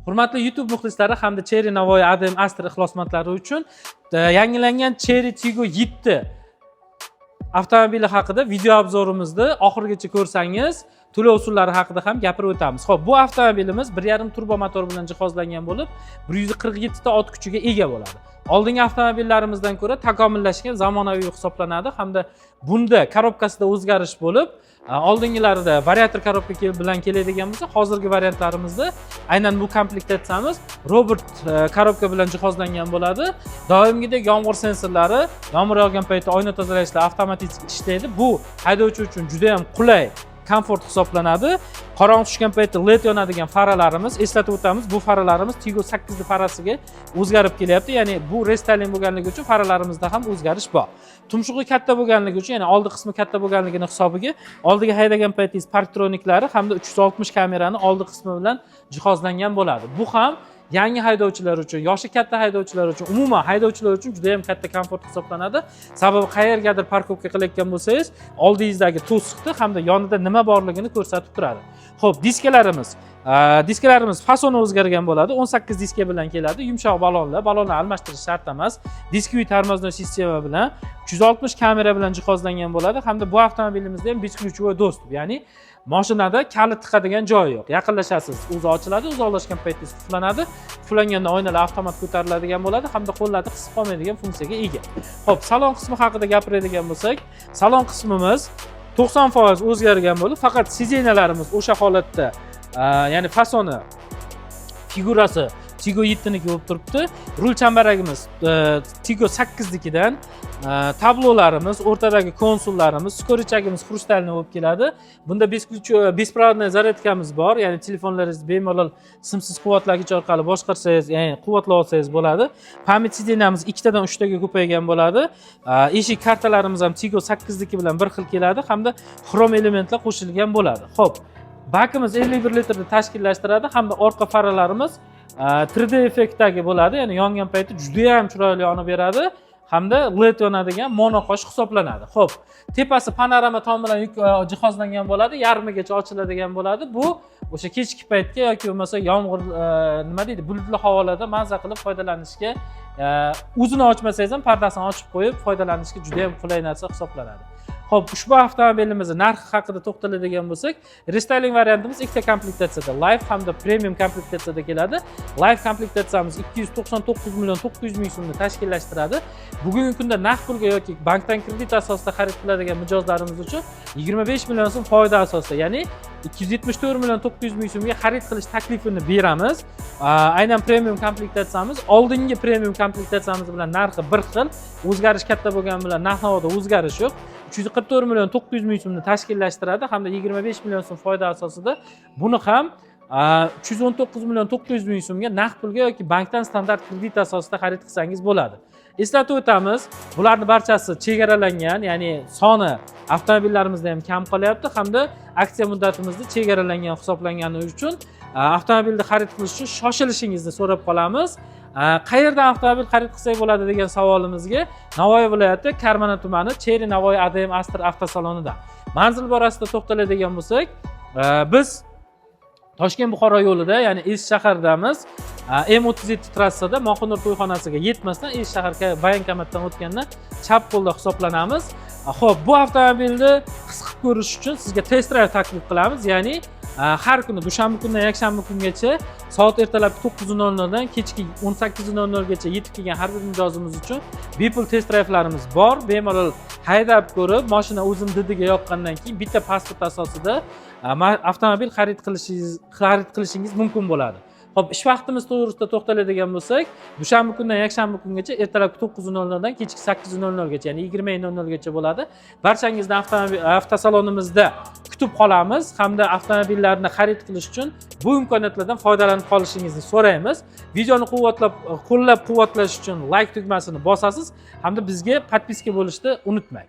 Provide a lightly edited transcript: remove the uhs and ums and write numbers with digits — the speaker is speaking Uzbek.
Hurmatli YouTube muxlislari hamda Cherry Navoiy ADM Astra ixlosmandlari uchun yangilangan Cherry Tiggo 7 avtomobili haqida video obzorimizni oxirigacha ko'rsangiz, to'lov usullari haqida ham gapirib o'tamiz. Xo'p, bu avtomobilimiz 1.5 turbo motor bilan jihozlangan bo'lib, 147 ta ot kuchiga ega bo'ladi. Oldingi avtomobillarimizdan ko'ra takomillashgan, zamonaviy hisoblanadi hamda bunda korobkasida o'zgarish bo'lib, oldingilarida variator korobka bilan keladigan bo'lsa, hozirgi variantlarimizda aynan bu komplektatsiyamiz robot korobka bilan jihozlangan bo'ladi. Doimgidek yomg'ir sensorlari, yomg'ir yog'gan paytda oyna tozalashlar avtomatik ishlaydi. Bu haydovchi uchun juda ham qulay, komfort hisoblanadi. Qorong'i tushgan paytda LED yonadigan faralarimiz, eslatib o'tamiz, bu faralarimiz Tiggo 8 ta farasiga o'zgarib kelyapti. Ya'ni bu restyling bo'lganligi uchun faralarimizda ham o'zgarish bor. Tumshug'i katta bo'lganligi uchun, ya'ni oldi qismi katta bo'lganligini hisobiga oldiga haydagan paytingiz parktroniklari hamda 360 kamerani oldi qismi bilan jihozlangan bo'ladi. Bu ham yangi haydovchilar uchun, yoshi katta haydovchilar uchun, umuman haydovchilar uchun juda ham katta komfort hisoblanadi. Sababi qayergadir parkovka qilayotgan bo'lsangiz, oldingizdagi to'siqni hamda yonida nima borligini ko'rsatib turadi. Xo'p, diskalarimiz fasoni o'zgargan bo'ladi. 18 diska bilan keladi. Yumshoq balonlar, balonni almashtirish shart emas. Diskiy tormoznoy sistema bilan 360 kamera bilan jihozlangan bo'ladi hamda bu avtomobilimizda ham besklyuchovoy dostуп, ya'ni mashinada kalit tiqadigan joyi yo'q. Yaqinlashasiz, o'zi ochiladi, uzoqlashgan paytingiz qulflanadi. Qulflanganda oynalar avtomat ko'tariladigan bo'ladi hamda qo'llarni qisib qolmaydigan funksiyaga ega. Xo'p, salon qismi haqida gapiradigan bo'lsak, salon qismimiz 90% o'zgargan bo'lib, faqat sideniyalarimiz o'sha holatda, ya'ni fasoni, figurasi Tiggo 7 niki bo'lib turibdi. Rul chambaragimiz Tiggo 8 nikidan, tablolarimiz, o'rtadagi konsollarimiz, skorichagimiz xrustalniy bo'lib keladi. Bunda беспроводной zaryadkamiz bor, ya'ni telefonlaringizni bemalol simsiz quvvatlagich orqali boshqarsangiz, ya'ni quvvatlab olsangiz bo'ladi. Pamyat sideniyamiz 2 tadan 3 taga ko'paygan bo'ladi. Eshik kartalarimiz ham Tiggo 8 niki bilan bir xil keladi hamda xrom elementlar qo'shilgan bo'ladi. Xo'p, bakimiz 51 litrni tashkillashtiradi hamda orqa faralarimiz 3D effektdagi bo'ladi, ya'ni yongan payti juda ham chiroyli yonib beradi hamda LED yonadigan monoqosh hisoblanadi. Xo'p, tepasi panorama tom bilan jihozlangan bo'ladi, yarmigacha ochiladigan bo'ladi. Bu o'sha kechki paytga yoki bo'lmasa yomg'ir nima deydi, bulutli havolarda maza qilib foydalanishga, o'zini ochmasangiz ham pardasini ochib qo'yib foydalanishga juda ham qulay narsa hisoblanadi. Xo'p, ushbu avtomobilimizning narxi haqida to'xtaladigan bo'lsak, restyling variantimiz ikkita komplektatsiyada, Life hamda Premium komplektatsiyada keladi. Life komplektatsiyamiz 299 million 900 ming so'mni tashkillashtiradi. Bugungi kunda naqd pulga yoki bankdan kredit asosida xarid qiladigan mijozlarimiz uchun 25 million so'm foyda asosida, ya'ni 274 million 900 ming so'mga xarid qilish taklifini beramiz. Aynan Premium komplektatsiyamiz oldingi Premium komplektatsiyamiz bilan narxi bir xil, o'zgarish katta bo'lgani bilan narx-navoda o'zgarish yo'q. 344 million 900 ming so'mni tashkillashtiradi hamda 25 million so'm foyda asosida buni ham 319 million 900 ming so'mga naqd pulga yoki bankdan standart kredit asosida xarid qilsangiz bo'ladi. Eslatib o'tamiz, bularning barchasi chegaralangan, ya'ni soni avtomobillarimizda ham kam qolyapti hamda aksiya muddatimizda chegaralangan hisoblangani uchun avtomobilni xarid qilish uchun shoshilishingizni so'rab qolamiz. Qayerdan avtomobil xarid qilsak bo'ladi degan savolimizga Navoiy viloyati Karmana tumani Cherry Navoiy ADM Astra avtosalonida. Manzil borasida to'xtaladigan bo'lsak, biz Toshkent-Buxoro yo'lida, ya'ni Eski shahardamiz. M37 trassada Moxonur to'yxonasiga yetmasdan Eski shahar bayankomatdan o'tgandan chap qo'lda hisoblanamiz. Xo'p, bu avtomobilni his qilib ko'rish uchun sizga test drive taklif qilamiz, ya'ni har kuni dushanba kundan yakshanba kungacha soat ertalabki 9:00 dan kechki 18:00 gacha yetib kelgan har bir mijozimiz uchun bepul test drive'larimiz bor. Bemalol haydab ko'rib, mashina o'zim didiga yoqqandan keyin bitta pasport asosida avtomobil xarid qilishingiz mumkin bo'ladi. Xo'p, ish vaqtimiz to'g'risida to'xtaladigan bo'lsak, dushanba kundan yakshanba kungacha ertalabki 9:00 dan kechki 8:00 gacha, ya'ni 20:00 gacha bo'ladi. Barchangizni avtosalonimizda kutib qolamiz hamda avtomobillarni xarid qilish uchun bu imkoniyatlardan foydalanib qolishingizni so'raymiz. Videoni qo'llab-quvvatlash uchun like tugmasini bosasiz hamda bizga podpiska bo'lishni unutmang.